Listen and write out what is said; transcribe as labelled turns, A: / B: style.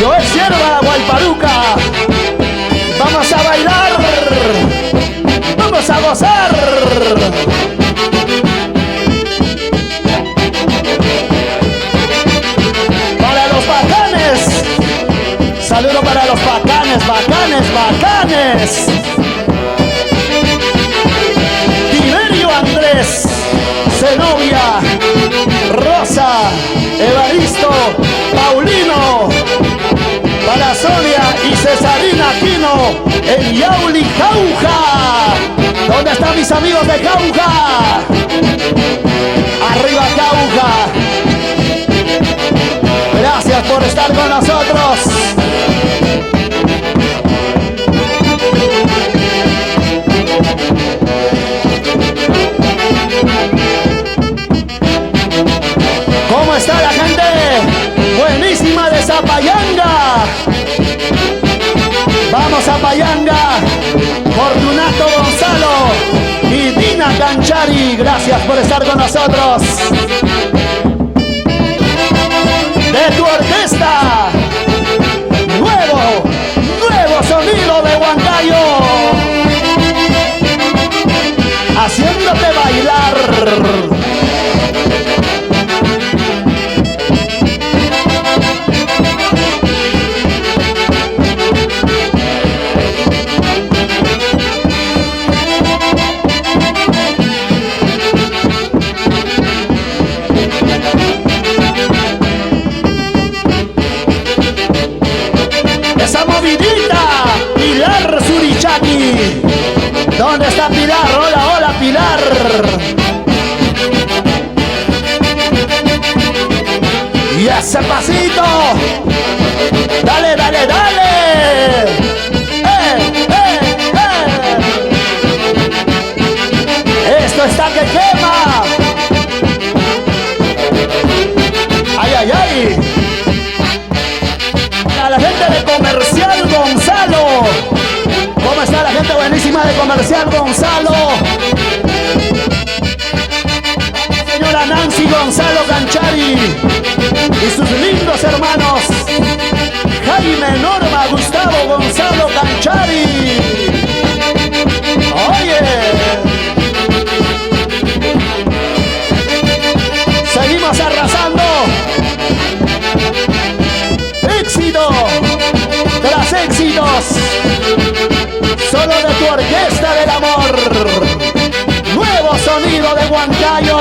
A: Joel Sierra, Guayparuca. Vamos a bailar, vamos a gozar. Para los bacanes, saludo para los bacanes, bacanes, bacanes. Tiberio Andrés, Zenobia, Rosa, Evaristo, Paulino, para Sonia y Cesarina Aquino en Yauli, Jauja. ¿Dónde están mis amigos de Jauja? Arriba Jauja. Gracias por estar con nosotros. ¿Cómo está la gente? Buenísima de Zapayanga. Vamos a Payanga. Fortunato Gonzalo y Dina Canchari, gracias por estar con nosotros. De tu orquesta, nuevo sonido de Huancayo, haciéndote bailar. Pilar Surichaki. ¿Dónde está Pilar? Hola, hola Pilar. Y ese pasito. Dale, dale, dale. Esto está que quema. Ay, ay, ay. A la gente de Comercial Gonzalo. ¿Cómo está la gente buenísima de Comercial Gonzalo? Señora Nancy Gonzalo Canchari y sus lindos hermanos Jaime, Norma, Gustavo Gonzalo Canchari. Oye, seguimos arrasando. Éxito tras éxitos, solo de tu orquesta del amor. Nuevo sonido de Huancayo.